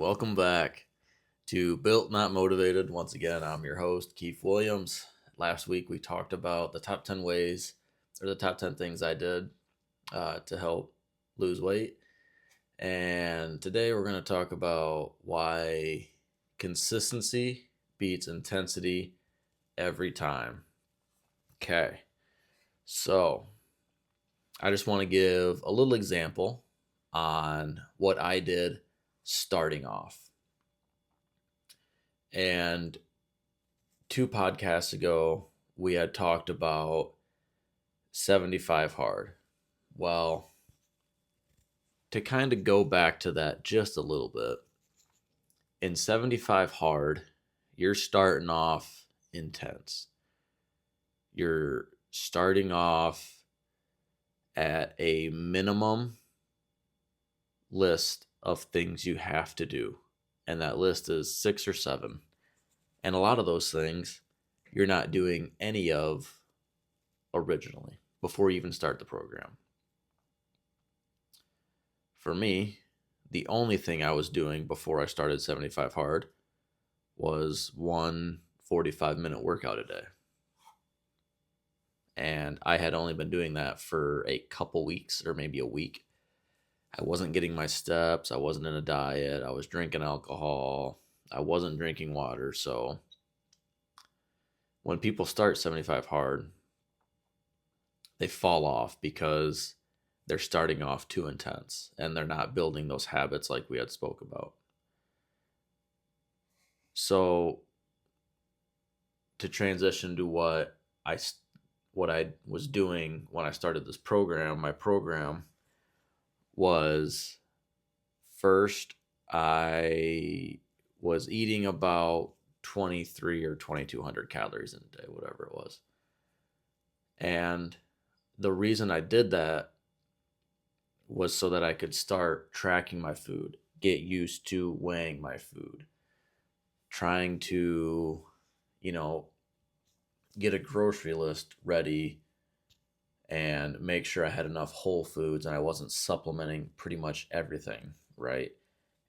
Welcome back to Built Not Motivated. Once again, I'm your host, Keefe Williams. Last week we talked about the top 10 ways or the top 10 things I did to help lose weight. And today we're going to talk about why consistency beats intensity every time. Okay, so I just want to give a little example on what I did starting off. And two podcasts ago, we had talked about 75 hard. Well, to kind of go back to that just a little bit, in 75 hard, you're starting off intense. You're starting off at a minimum list of things you have to do. And that list is 6 or 7. And a lot of those things you're not doing any of originally before you even start the program. For me, the only thing I was doing before I started 75 hard was one 45-minute workout a day. And I had only been doing that for a couple weeks or maybe a week. I wasn't getting my steps. I wasn't in a diet. I was drinking alcohol. I wasn't drinking water. So when people start 75 hard, they fall off because they're starting off too intense and they're not building those habits like we had spoke about. So to transition to what I was doing when I started this program, my program was first I was eating about 23 or 2200 calories in a day, whatever it was. And the reason I did that was so that I could start tracking my food, get used to weighing my food, trying to, get a grocery list ready and make sure I had enough whole foods and I wasn't supplementing pretty much everything, right?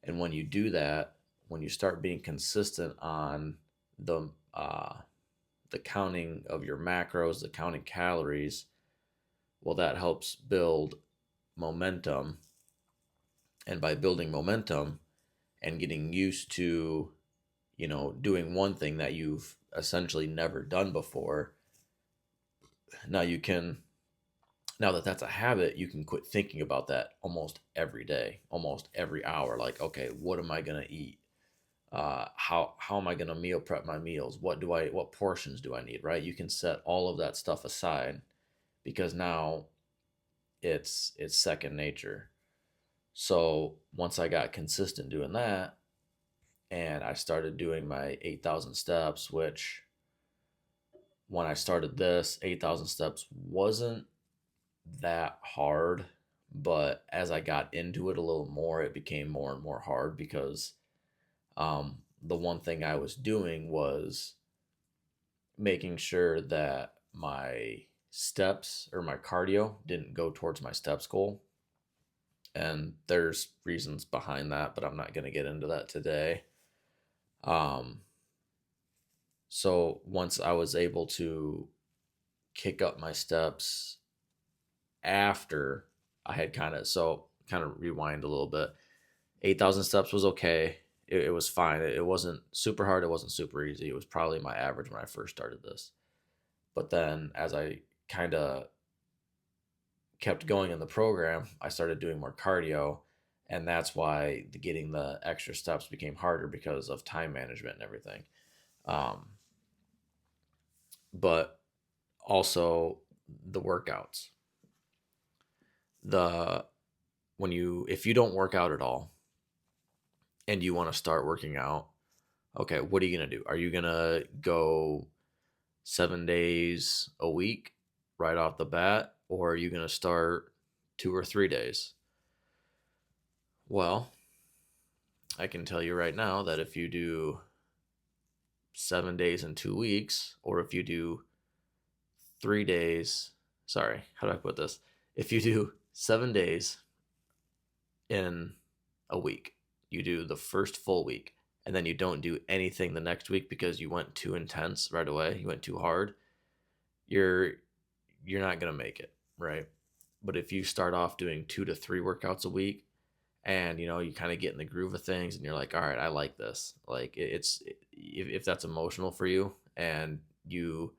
And when you do that, when you start being consistent on the the counting of your macros, the counting calories, well, that helps build momentum. And by building momentum and getting used to, doing one thing that you've essentially never done before, now you can, now that that's a habit, you can quit thinking about that almost every day, almost every hour. Like, okay, what am I going to eat? How am I going to meal prep my meals? What portions do I need, right? You can set all of that stuff aside because now it's second nature. So once I got consistent doing that and I started doing my 8,000 steps, which when I started this, 8,000 steps wasn't that hard. But as I got into it a little more, it became more and more hard because the one thing I was doing was making sure that my steps or my cardio didn't go towards my steps goal. And there's reasons behind that, but I'm not going to get into that today. Um, so once I was able to kick up my steps after I had kind of rewind a little bit. 8,000 steps was okay. It was fine. It wasn't super hard. It wasn't super easy. It was probably my average when I first started this. But then as I kind of kept going in the program, I started doing more cardio. And that's why getting the extra steps became harder because of time management and everything. Um, but also the workouts. The if you don't work out at all and you want to start working out, okay, what are you going to do? Are you going to go 7 days a week right off the bat, or are you going to start 2 or 3 days? Well, I can tell you right now that if you do 7 days in 2 weeks, or if you do 3 days, sorry, how do I put this? If you do 7 days in a week, you do the first full week, and then you don't do anything the next week because you went too intense right away, you went too hard, you're you're not going to make it, right? But if you start off doing 2 to 3 workouts a week, and you kind of get in the groove of things, and you're like, all right, I like this. Like if that's emotional for you, and you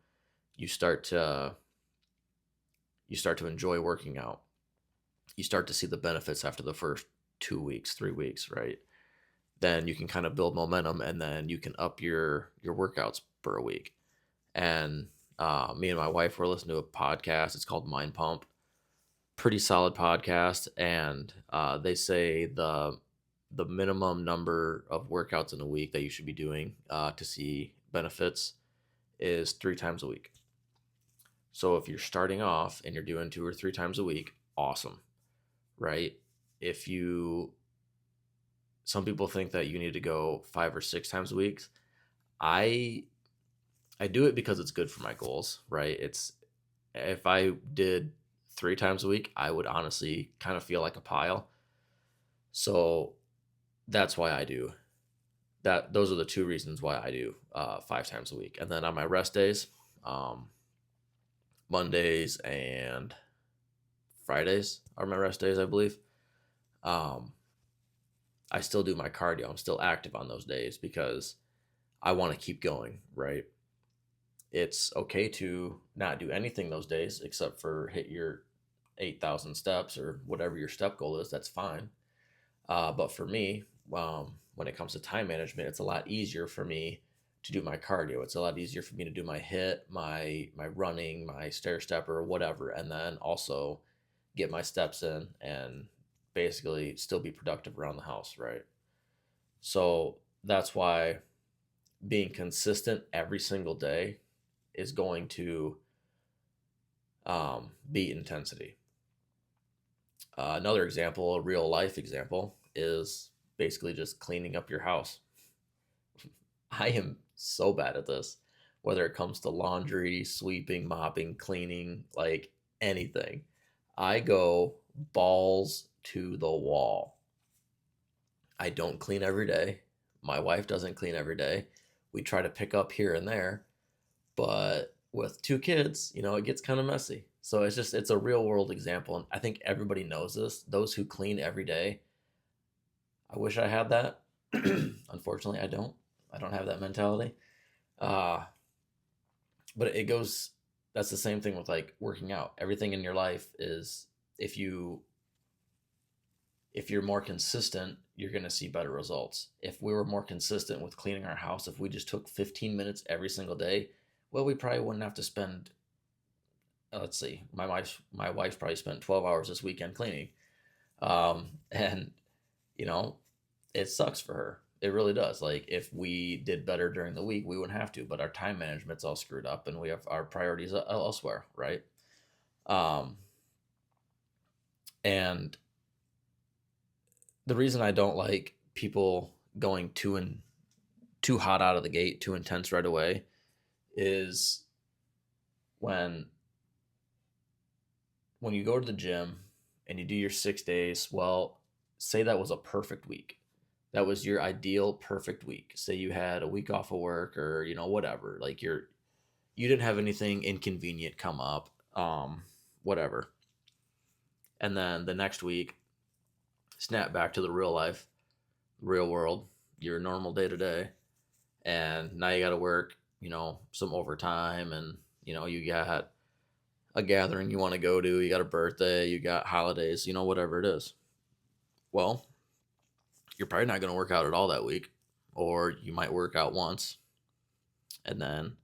start to enjoy working out, you start to see the benefits after the first 2 weeks, 3 weeks, right? Then you can kind of build momentum, and then you can up your workouts per week. And me and my wife were listening to a podcast. It's called Mind Pump. Pretty solid podcast, and they say the minimum number of workouts in a week that you should be doing to see benefits is 3 times a week. So if you're starting off and you're doing 2 or 3 times a week, awesome, right? If you Some people think that you need to go 5 or 6 times a week. I I do it because it's good for my goals, right? It's If I did 3 times a week, I would honestly kind of feel like a pile. So that's why I do that. Those are the 2 reasons why I do 5 times a week. And then on my rest days, um, Mondays and Fridays are my rest days, I believe. Um, I still do my cardio. I'm still active on those days because I want to keep going, right? It's okay to not do anything those days except for hit your 8,000 steps or whatever your step goal is. That's fine. But for me, when it comes to time management, it's a lot easier for me to do my cardio. It's a lot easier for me to do my hit, my running, my stair step or whatever, and then also get my steps in and basically still be productive around the house, right? So that's why being consistent every single day is going to beat intensity. Another example, a real life example, is basically just cleaning up your house. I am so bad at this, whether it comes to laundry, sweeping, mopping, cleaning, like anything. I go balls to the wall. I don't clean every day. My wife doesn't clean every day. We try to pick up here and there, but with 2 kids, it gets kind of messy. So it's a real world example. And I think everybody knows this. Those who clean every day, I wish I had that. Unfortunately, I don't. I don't have that mentality. Uh, but that's the same thing with like working out. Everything in your life is, if you if you're more consistent, you're going to see better results. If we were more consistent with cleaning our house, if we just took 15 minutes every single day, well, we probably wouldn't have to spend, let's see, my wife probably spent 12 hours this weekend cleaning. And, you know, it sucks for her. It really does. Like, if we did better during the week, we wouldn't have to, but our time management's all screwed up and we have our priorities elsewhere, right? Um, and the reason I don't like people going too hot out of the gate, too intense right away, is when when you go to the gym and you do your 6 days. Well, say that was a perfect week. That was your ideal perfect week. Say you had a week off of work, or whatever. Like, you didn't have anything inconvenient come up, whatever. And then the next week, snap back to the real life, real world, your normal day to day, and now you got to work, some overtime, and you got a gathering you want to go to, you got a birthday, you got holidays, whatever it is. Well, you're probably not going to work out at all that week, or you might work out once, and then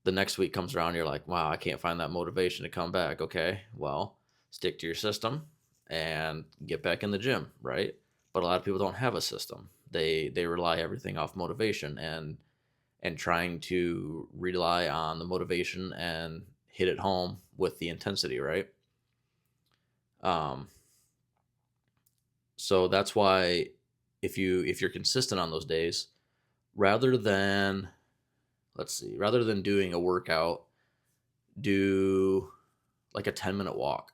the next week comes around, you're like, wow, I can't find that motivation to come back. Okay, well, stick to your system and get back in the gym, right? But a lot of people don't have a system. They rely everything off motivation, and trying to rely on the motivation and hit it home with the intensity, right? Um, so that's why, if you're consistent on those days, rather than rather than doing a workout, do like a 10-minute walk,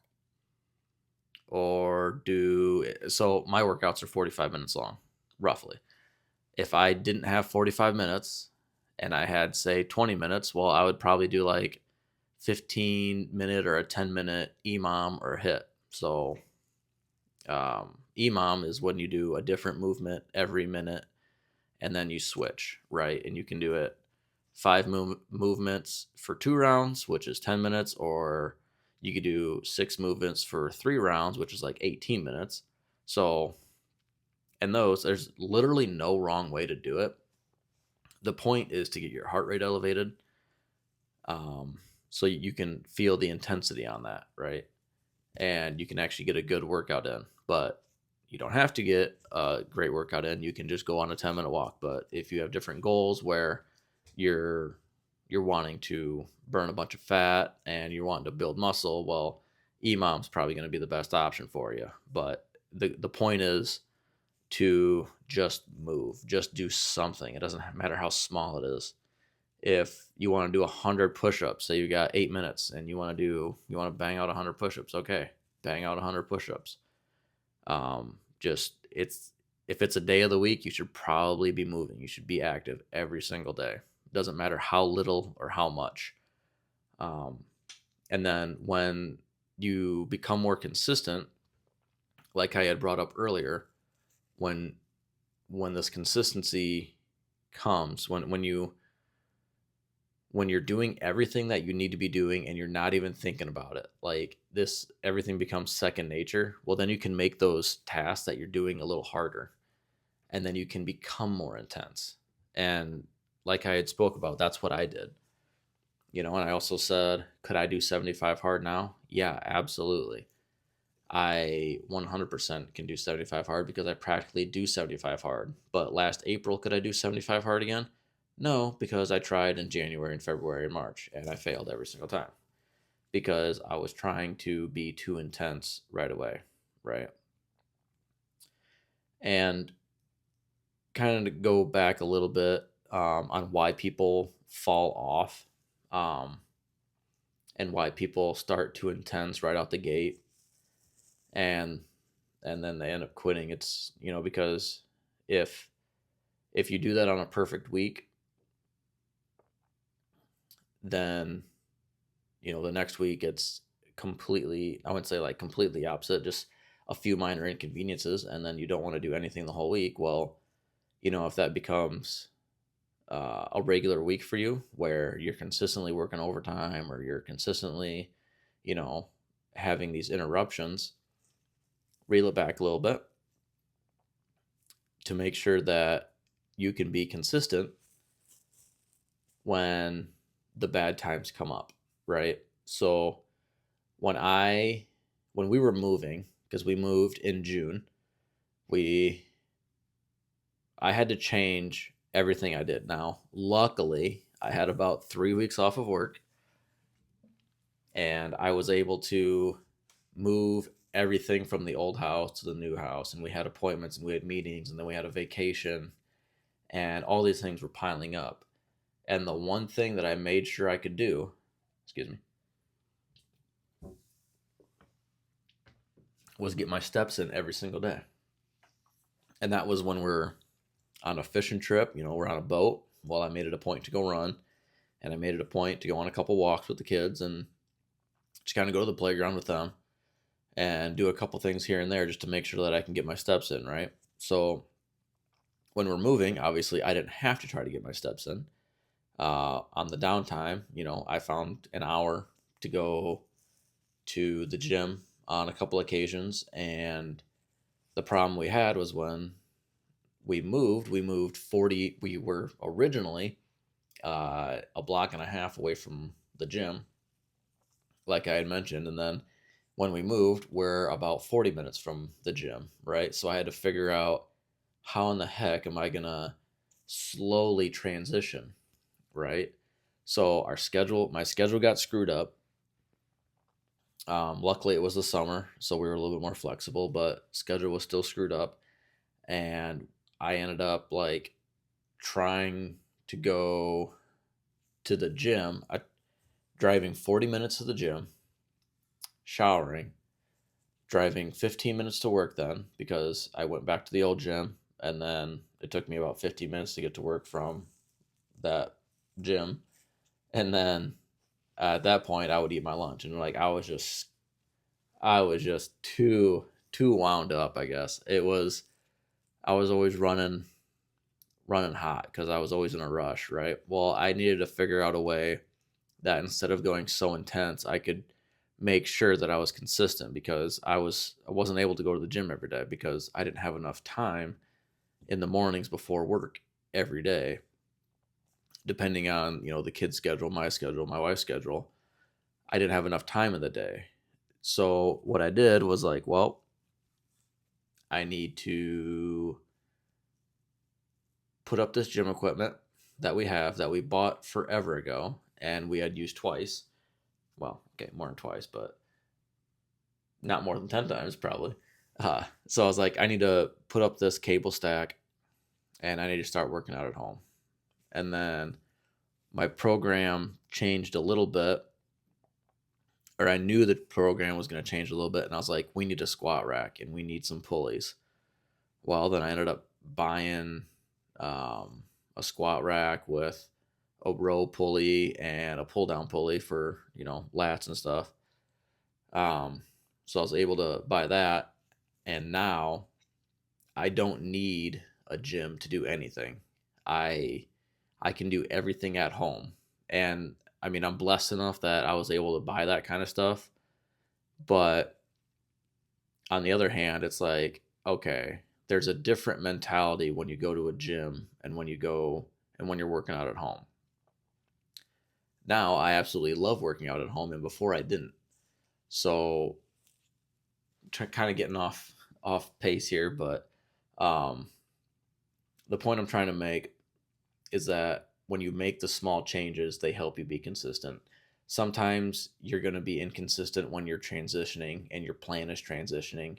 or do so my workouts are 45 minutes long. roughly. If I didn't have 45 minutes and I had, say, 20 minutes, well, I would probably do like 15-minute or a 10-minute EMOM or hit. So EMOM is when you do a different movement every minute and then you switch, right? And you can do it five movements for 2 rounds, which is 10 minutes, or you could do 6 movements for 3 rounds, which is like 18 minutes. So, and those, there's literally no wrong way to do it. The point is to get your heart rate elevated, so you can feel the intensity on that, right? And you can actually get a good workout in. But you don't have to get a great workout in. You can just go on a 10-minute walk. But if you have different goals where you're you're wanting to burn a bunch of fat and you're wanting to build muscle, well, EMOM's probably going to be the best option for you. But the point is to just move, just do something. It doesn't matter how small it is. If you want to do 100 push-ups, say you got 8 minutes and you want to bang out 100 push-ups, okay, bang out 100 push-ups. Just it's if it's a day of the week, you should probably be moving. You should be active every single day. It doesn't matter how little or how much. Um, and then when you become more consistent, like I had brought up earlier, when this consistency comes, when you're doing everything that you need to be doing and you're not even thinking about it, like this, everything becomes second nature. Well, then you can make those tasks that you're doing a little harder, and then you can become more intense. And like I had spoke about, that's what I did. And I also said, could I do 75 hard now? Yeah, absolutely. I 100% can do 75 hard because I practically do 75 hard. But last April, could I do 75 hard again? No, because I tried in January and February and March, and I failed every single time because I was trying to be too intense right away, right? And kind of go back a little bit on why people fall off, um, and why people start too intense right out the gate, and then they end up quitting. It's because if you do that on a perfect week, then the next week it's completely, I wouldn't say like completely opposite, just a few minor inconveniences, and then you don't want to do anything the whole week. Well, if that becomes a regular week for you where you're consistently working overtime or you're consistently, you know, having these interruptions, reel it back a little bit to make sure that you can be consistent when the bad times come up, right? So when we were moving, because we moved in June, we I had to change everything I did. Now, luckily, I had about 3 weeks off of work and I was able to move everything from the old house to the new house. And we had appointments and we had meetings and then we had a vacation and all these things were piling up. And the one thing that I made sure I could do, excuse me, was get my steps in every single day. And that was when we're on a fishing trip, we're on a boat. Well, I made it a point to go run and I made it a point to go on a couple walks with the kids and just kind of go to the playground with them and do a couple things here and there just to make sure that I can get my steps in, right? So when we're moving, obviously I didn't have to try to get my steps in. On the downtime, I found an hour to go to the gym on a couple occasions. And the problem we had was when we moved 40, we were originally a block and a half away from the gym, like I had mentioned. And then when we moved, we're about 40 minutes from the gym, right? So I had to figure out how in the heck am I going to slowly transition, right? So my schedule got screwed up. Luckily, it was the summer, so we were a little bit more flexible, but schedule was still screwed up. And I ended up like trying to go to the gym, driving 40 minutes to the gym, showering, driving 15 minutes to work then because I went back to the old gym and then it took me about 15 minutes to get to work from that gym. And then at that point, I would eat my lunch, and like I was just too wound up. I guess I was always running hot because I was always in a rush, right? Well, I needed to figure out a way that instead of going so intense, I could make sure that I was consistent because I wasn't able to go to the gym every day because I didn't have enough time in the mornings before work every day, depending on, the kid's schedule, my wife's schedule. I didn't have enough time in the day. So what I did was like, well, I need to put up this gym equipment that we bought forever ago and we had used twice. Well, okay, more than twice, but not more than 10 times probably. So I was like, I need to put up this cable stack and I need to start working out at home. And then my program changed a little bit, or I knew the program was going to change a little bit. And I was like, we need a squat rack and we need some pulleys. Well, then I ended up buying a squat rack with a row pulley and a pull down pulley for, lats and stuff. So I was able to buy that. And now I don't need a gym to do anything. I I can do everything at home. And I mean, I'm blessed enough that I was able to buy that kind of stuff. But on the other hand, it's like, okay, there's a different mentality when you go to a gym and when you're working out at home. Now I absolutely love working out at home, and before I didn't. So kind of getting off pace here, but um, the point I'm trying to make is that when you make the small changes, they help you be consistent. Sometimes you're going to be inconsistent when you're transitioning and your plan is transitioning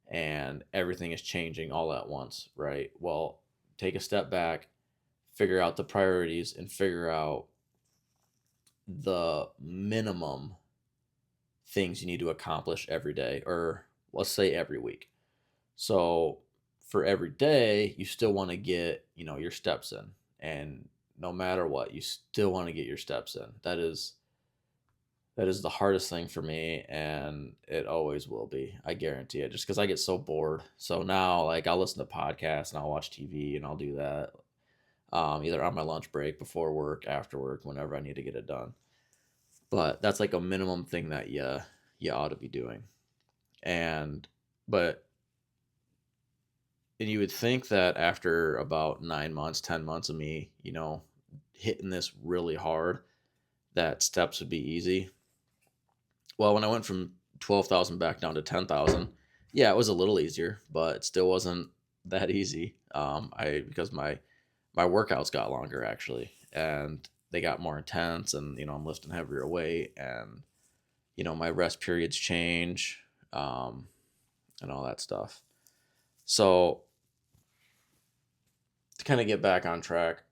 and everything is changing all at once, right? Well, take a step back, figure out the priorities, and figure out the minimum things you need to accomplish every day, or let's say every week. So for every day, you still want to get, your steps in. And no matter what, you still want to get your steps in. That is the hardest thing for me, and it always will be. I guarantee it. Just because I get so bored. So now, like, I'll listen to podcasts and I'll watch TV and I'll do that, either on my lunch break, before work, after work, whenever I need to get it done. But that's like a minimum thing that you ought to be doing. And but and you would think that after about 9 months, 10 months of me, hitting this really hard, that steps would be easy. Well, when I went from 12,000 back down to 10,000, yeah, it was a little easier, but it still wasn't that easy. I because my workouts got longer actually, and they got more intense, and I'm lifting heavier weight, and my rest periods change, and all that stuff. So to kind of get back on track,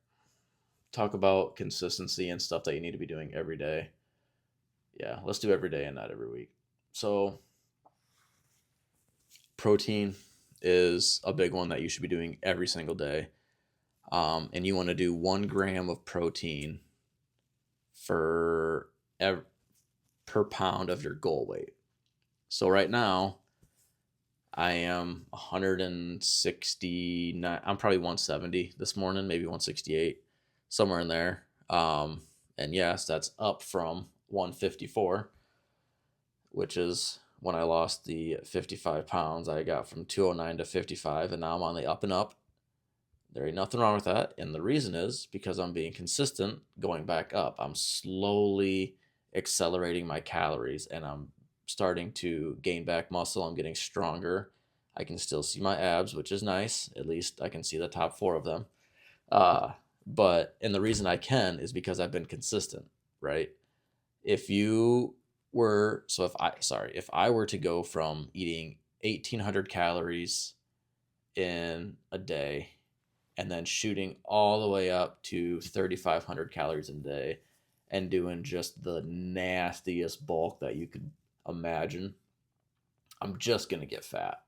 talk about consistency and stuff that you need to be doing every day. Yeah, let's do every day and not every week. So protein is a big one that you should be doing every single day. And you want to do 1 gram of protein for per pound of your goal weight. So right now, I am 169. I'm probably 170 this morning, maybe 168, somewhere in there. And yes, that's up from 154, which is when I lost the 55 pounds. I got from 209 to 55, and now I'm on the up and up. There ain't nothing wrong with that. And the reason is because I'm being consistent going back up. I'm slowly accelerating my calories and I'm starting to gain back muscle. I'm getting stronger. I can still see my abs, which is nice. At least I can see the top four of them. And the reason I can is because I've been consistent, right? If you were, so if I were to go from eating 1,800 calories in a day and then shooting all the way up to 3,500 calories a day and doing just the nastiest bulk that you could imagine, I'm just going to get fat,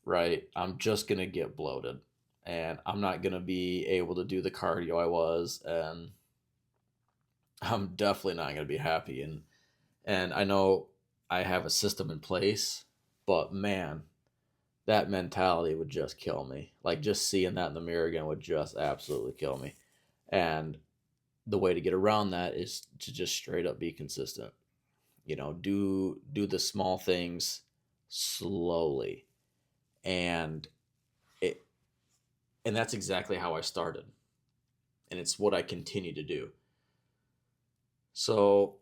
right? I'm just going to get bloated. and I'm not going to be able to do the cardio I was, and I'm definitely not going to be happy. And I know I have a system in place, but man, that mentality would just kill me. Like just seeing that in the mirror again would just absolutely kill me. And the way to get around that is to just straight up be consistent. Do the small things slowly. And it and that's exactly how I started. And it's what I continue to do. So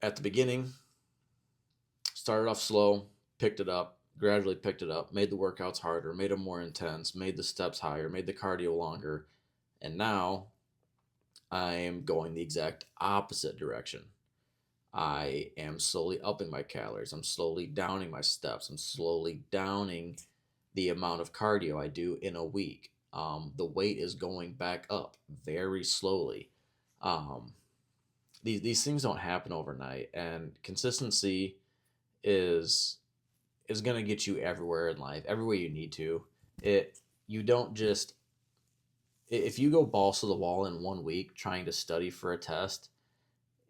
at the beginning, started off slow, picked it up, gradually picked it up, made the workouts harder, made them more intense, made the steps higher, made the cardio longer. And now I am going the exact opposite direction. I am slowly upping my calories. I'm slowly downing my steps. I'm slowly downing the amount of cardio I do in a week. The weight is going back up very slowly. Um, these things don't happen overnight, and consistency is is going to get you everywhere in life, everywhere you need to. It you don't just if you go balls to the wall in 1 week trying to study for a test,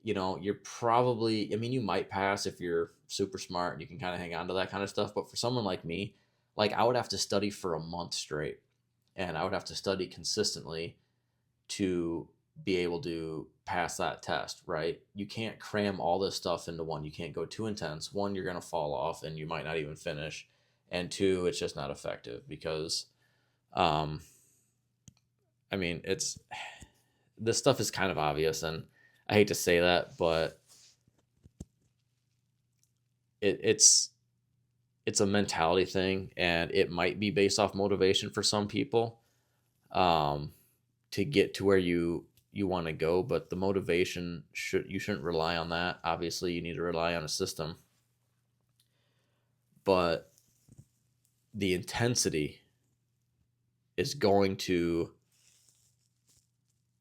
you're probably, I mean, you might pass if you're super smart and you can kind of hang on to that kind of stuff. But for someone like me, like I would have to study for a month straight, and I would have to study consistently to be able to pass that test, right? You can't cram all this stuff into one. You can't go too intense. One, you're going to fall off and you might not even finish. And two, it's just not effective because, um, I mean, this stuff is kind of obvious, and I hate to say that, but it's it's a mentality thing, and it might be based off motivation for some people, um, to get to where you want to go. But the motivation you shouldn't rely on that. Obviously, you need to rely on a system, but the intensity is going to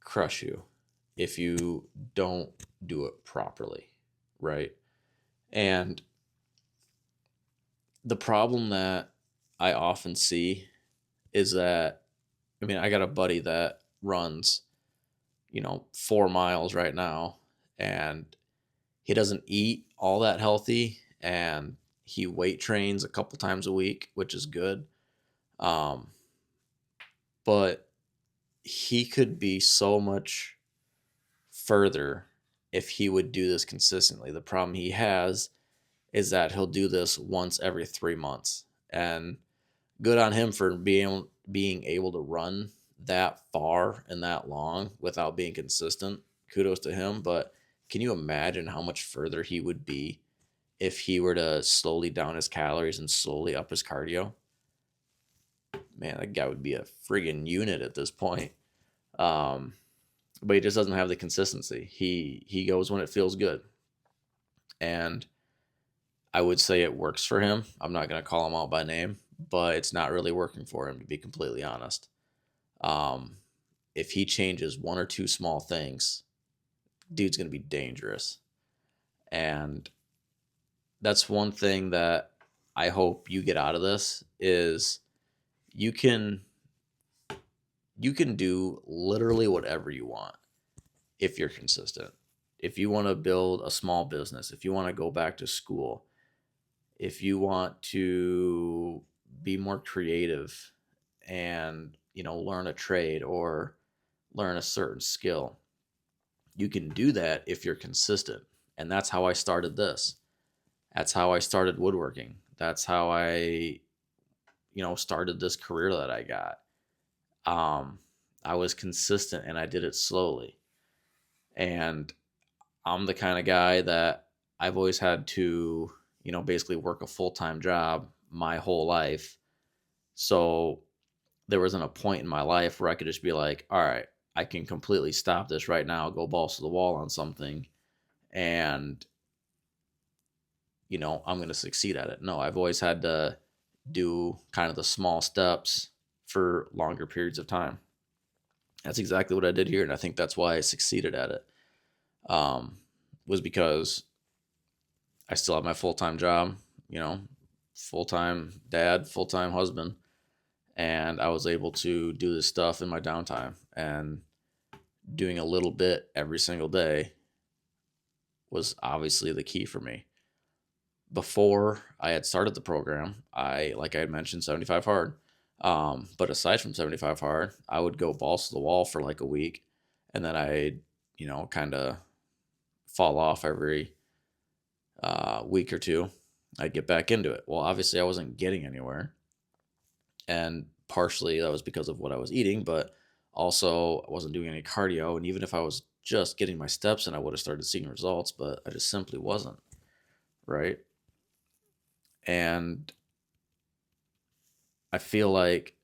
crush you if you don't do it properly, right? And the problem that I often see is that, I mean, I got a buddy that runs, 4 miles right now, and he doesn't eat all that healthy, and he weight trains a couple times a week, which is good. Um, but he could be so much further if he would do this consistently. The problem he has is that he'll do this once every 3 months. And good on him for being able to run that far and that long without being consistent. Kudos to him. But can you imagine how much further he would be if he were to slowly down his calories and slowly up his cardio? Man, that guy would be a friggin' unit at this point. Um, but he just doesn't have the consistency. He goes when it feels good, and I would say it works for him. I'm not gonna call him out by name, but it's not really working for him, to be completely honest. Um, if he changes one or two small things, dude's gonna be dangerous. And that's one thing that I hope you get out of this is you can you can do literally whatever you want if you're consistent. If you want to build a small business, if you want to go back to school, if you want to be more creative and, learn a trade or learn a certain skill, you can do that if you're consistent. And that's how I started this. That's how I started woodworking. That's how I, started this career that I got. Um, I was consistent and I did it slowly. And I'm the kind of guy that I've always had to, basically work a full time job my whole life. So there wasn't a point in my life where I could just be like, all right, I can completely stop this right now, go balls to the wall on something, and, I'm going to succeed at it. No, I've always had to do kind of the small steps for longer periods of time. That's exactly what I did here. And I think that's why I succeeded at it. Was because I still have my full time job, you know, full time dad, full time husband, and I was able to do this stuff in my downtime, and doing a little bit every single day was obviously the key for me. Before I had started the program, like I had mentioned, 75 hard. But aside from 75 hard, I would go balls to the wall for like a week, and then I'd, kind of fall off every week or two. I'd get back into it. Well, obviously, I wasn't getting anywhere, and partially that was because of what I was eating, but also I wasn't doing any cardio. And even if I was just getting my steps in, I would have started seeing results, but I just simply wasn't, right? And I feel like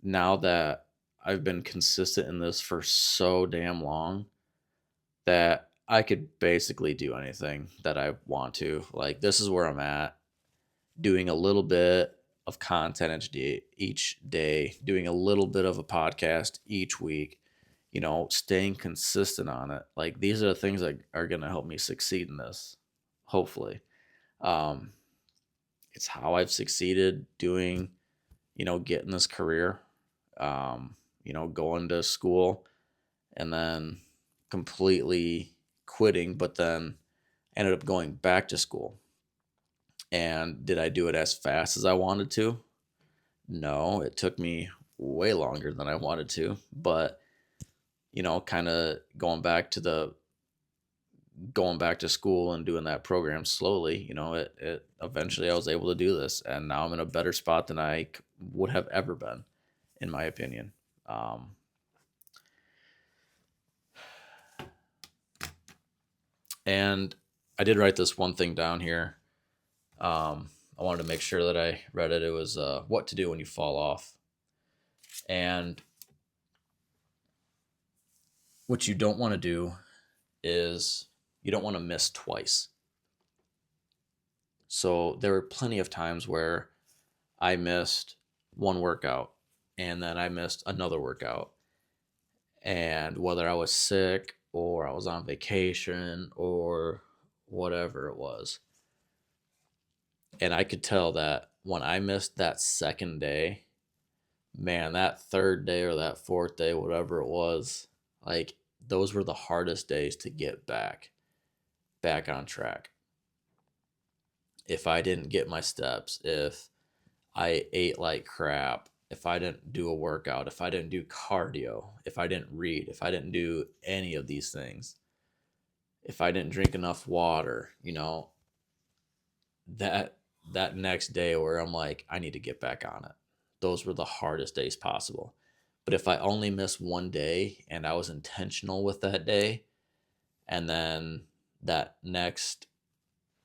now that I've been consistent in this for so damn long, that I could basically do anything that I want to. Like, this is where I'm at, doing a little bit of content each day, doing a little bit of a podcast each week, staying consistent on it. Like, these are the things that are going to help me succeed in this, hopefully. Um, it's how I've succeeded doing, getting this career, going to school and then completely quitting, but then ended up going back to school. And did I do it as fast as I wanted to? No, it took me way longer than I wanted to, but kind of going back to school and doing that program slowly, it eventually I was able to do this, and now I'm in a better spot than I would have ever been, in my opinion. Um, and I did write this one thing down here. I wanted to make sure that I read it. It was what to do when you fall off. And what you don't want to do is you don't want to miss twice. So there were plenty of times where I missed one workout and then I missed another workout. And whether I was sick or I was on vacation or whatever it was. And I could tell that when I missed that second day, man, that third day or that fourth day, whatever it was, like, those were the hardest days to get back on track. If I didn't get my steps, if I ate like crap, if I didn't do a workout, if I didn't do cardio, if I didn't read, if I didn't do any of these things, if I didn't drink enough water, that next day where I'm like, I need to get back on it. Those were the hardest days possible. But if I only missed one day and I was intentional with that day, and then that next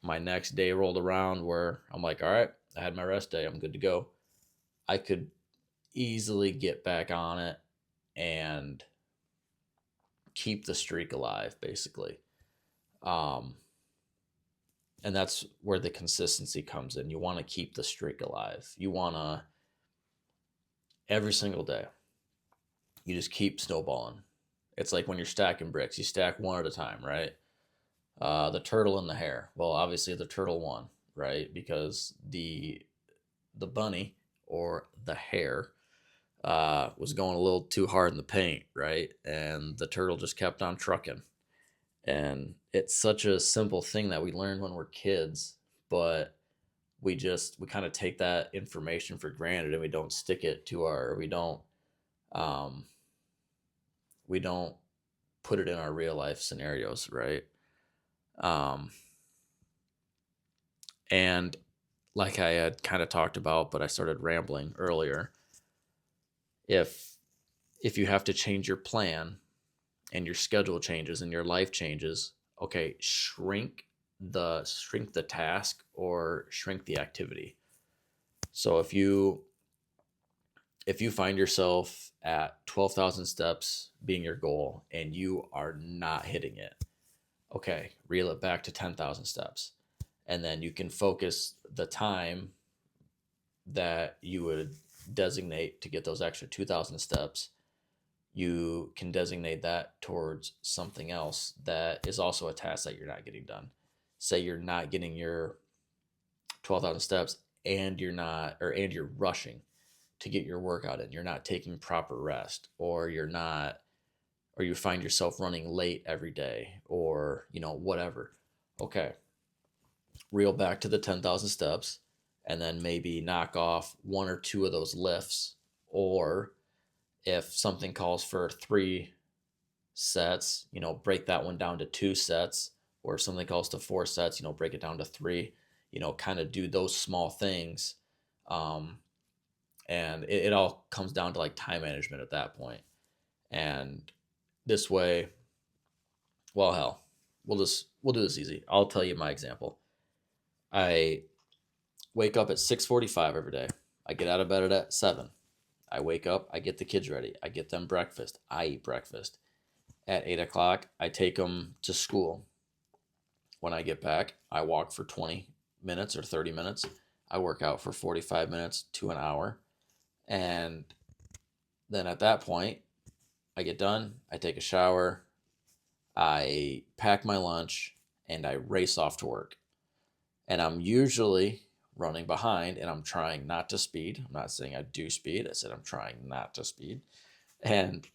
my next day rolled around where I'm like, all right, I had my rest day, I'm good to go. I could easily get back on it and keep the streak alive, basically. Um, and that's where the consistency comes in. You want to keep the streak alive. You want to, every single day, you just keep snowballing. It's like when you're stacking bricks, you stack one at a time, right? The turtle and the hare. Well, obviously the turtle won, right? Because the bunny or the hare was going a little too hard in the paint, right? And the turtle just kept on trucking. And it's such a simple thing that we learn when we're kids, but we kind of take that information for granted, and we don't stick it to um, we don't put it in our real life scenarios, right? Um, and like I had kind of talked about, but I started rambling earlier. If you have to change your plan and your schedule changes and your life changes, okay, shrink the task or shrink the activity. So if you find yourself at 12,000 steps being your goal and you are not hitting it, okay, reel it back to 10,000 steps. And then you can focus the time that you would designate to get those extra 2,000 steps. You can designate that towards something else that is also a task that you're not getting done. Say you're not getting your 12,000 steps and you're rushing to get your workout in. You're not taking proper rest, or or you find yourself running late every day, or, whatever. Okay, reel back to the 10,000 steps, and then maybe knock off one or two of those lifts. Or if something calls for 3 sets, break that one down to 2 sets. Or if something calls to 4 sets, break it down to three. Kind of do those small things. Um, and it all comes down to like time management at that point. And this way, well, hell, we'll do this easy. I'll tell you my example. I wake up at 6:45 every day. I get out of bed at 7. I wake up, I get the kids ready, I get them breakfast, I eat breakfast. At 8 o'clock, I take them to school. When I get back, I walk for 20 minutes or 30 minutes. I work out for 45 minutes to an hour. And then at that point, I get done, I take a shower, I pack my lunch, and I race off to work. And I'm usually running behind, and I'm trying not to speed. I'm not saying I do speed. I said I'm trying not to speed. And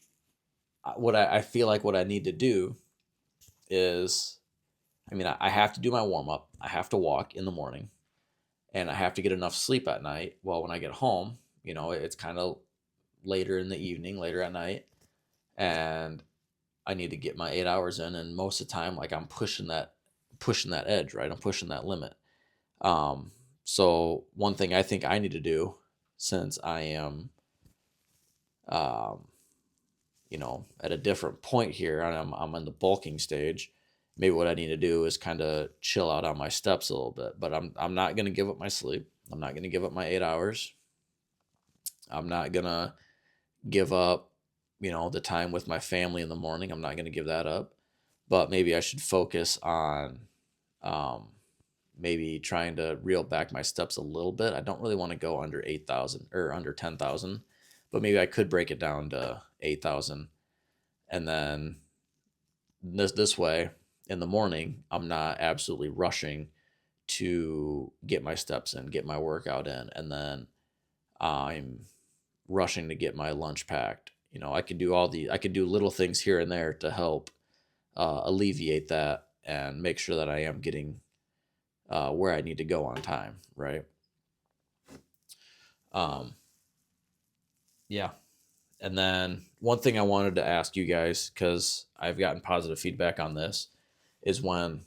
what I feel like what I need to do is, I have to do my warm up. I have to walk in the morning, and I have to get enough sleep at night. Well, when I get home, it's kind of later in the evening, later at night, and I need to get my 8 hours in. And most of the time, like, I'm pushing that edge, right? I'm pushing that limit. So one thing I think I need to do, since I am, um, at a different point here, and I'm in the bulking stage, maybe what I need to do is kind of chill out on my steps a little bit. But I'm not going to give up my sleep. I'm not going to give up my 8 hours. I'm not going to give up, the time with my family in the morning. I'm not going to give that up. But maybe I should focus on, um, maybe trying to reel back my steps a little bit. I don't really want to go under 8,000 or under 10,000, but maybe I could break it down to 8,000. And then this way in the morning, I'm not absolutely rushing to get my steps in, get my workout in, and then I'm rushing to get my lunch packed. I could do little things here and there to help alleviate that and make sure that I am getting where I need to go on time, right? Um, yeah. And then one thing I wanted to ask you guys, because I've gotten positive feedback on this, is when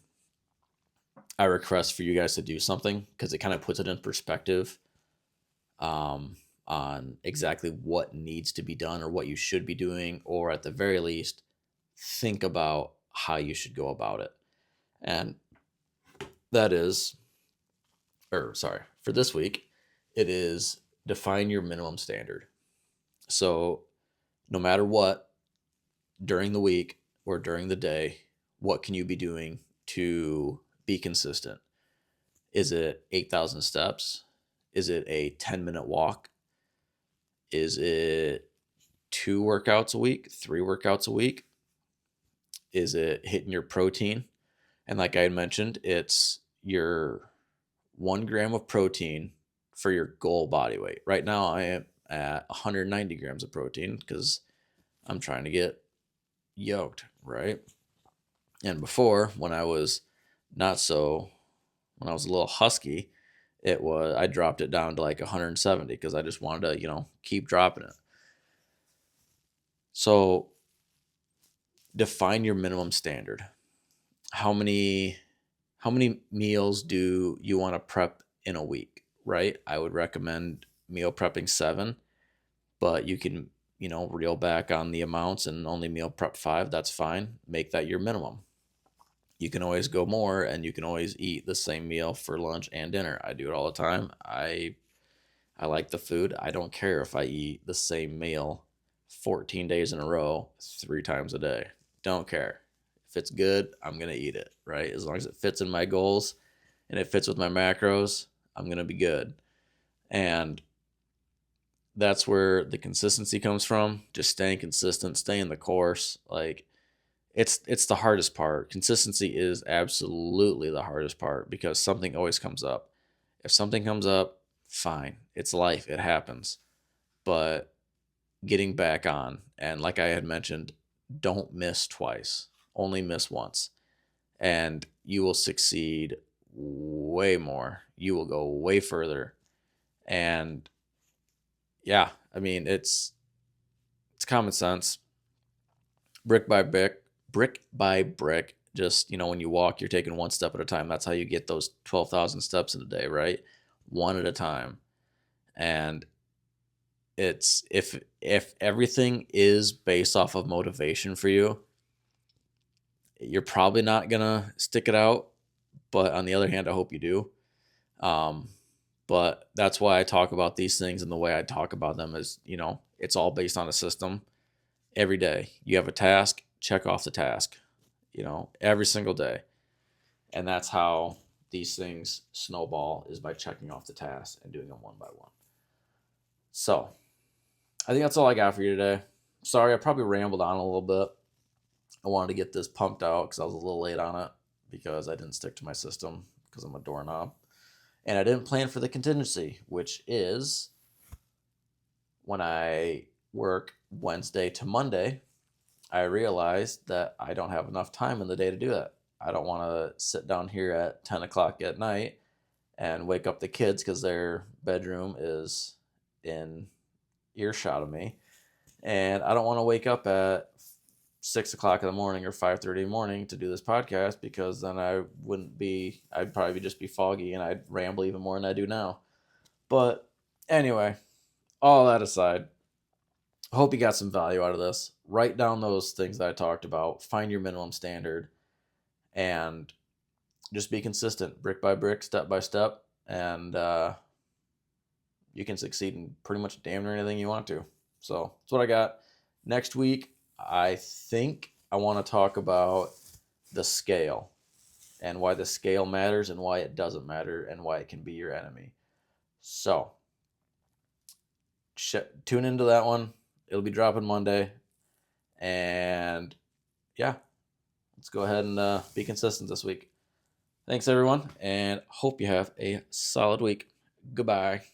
I request for you guys to do something, because it kind of puts it in perspective, um, on exactly what needs to be done or what you should be doing, or at the very least, think about how you should go about it. And that is, or sorry, for this week, it is define your minimum standard. So no matter what, during the week or during the day, what can you be doing to be consistent? Is it 8,000 steps? Is it a 10-minute walk? Is it 2 workouts a week, 3 workouts a week? Is it hitting your protein? And like I had mentioned, it's your 1 gram of protein for your goal body weight. Right now, I am at 190 grams of protein because I'm trying to get yoked, right? And before, when I was not so, when I was a little husky, I dropped it down to like 170 because I just wanted to, keep dropping it. So define your minimum standard. How many meals do you want to prep in a week, right? I would recommend meal prepping 7, but you can, reel back on the amounts and only meal prep 5. That's fine. Make that your minimum. You can always go more, and you can always eat the same meal for lunch and dinner. I do it all the time. I like the food. I don't care if I eat the same meal 14 days in a row, 3 times a day. Don't care. If it's good, I'm going to eat it, right? As long as it fits in my goals and it fits with my macros, I'm going to be good. And that's where the consistency comes from. Just staying consistent, staying the course. Like, it's the hardest part. Consistency is absolutely the hardest part because something always comes up. If something comes up, fine. It's life. It happens. but getting back on. And like I had mentioned, don't miss twice, only miss once. And you will succeed way more. You will go way further. And yeah, I mean, it's common sense. Brick by brick, brick by brick. Just, when you walk, you're taking one step at a time. That's how you get those 12,000 steps in a day, right? One at a time. And it's if everything is based off of motivation for you, you're probably not gonna stick it out. But on the other hand, I hope you do. Um, but that's why I talk about these things, and the way I talk about them is, it's all based on a system. Every day you have a task, check off the task, every single day. And that's how these things snowball, is by checking off the tasks and doing them one by one. So I think that's all I got for you today. Sorry, I probably rambled on a little bit. I wanted to get this pumped out because I was a little late on it, because I didn't stick to my system because I'm a doorknob. And I didn't plan for the contingency, which is when I work Wednesday to Monday, I realized that I don't have enough time in the day to do that. I don't want to sit down here at 10 o'clock at night and wake up the kids because their bedroom is in earshot of me. And I don't want to wake up at 6 o'clock in the morning or 5:30 in the morning to do this podcast, because then I'd probably just be foggy and I'd ramble even more than I do now. But anyway, all that aside, I hope you got some value out of this. Write down those things that I talked about, find your minimum standard, and just be consistent, brick by brick, step by step, and you can succeed in pretty much damn near anything you want to. So that's what I got. Next week, I think I want to talk about the scale, and why the scale matters and why it doesn't matter, and why it can be your enemy. So tune into that one. It'll be dropping Monday. And yeah, let's go ahead and be consistent this week. Thanks, everyone, and hope you have a solid week. Goodbye.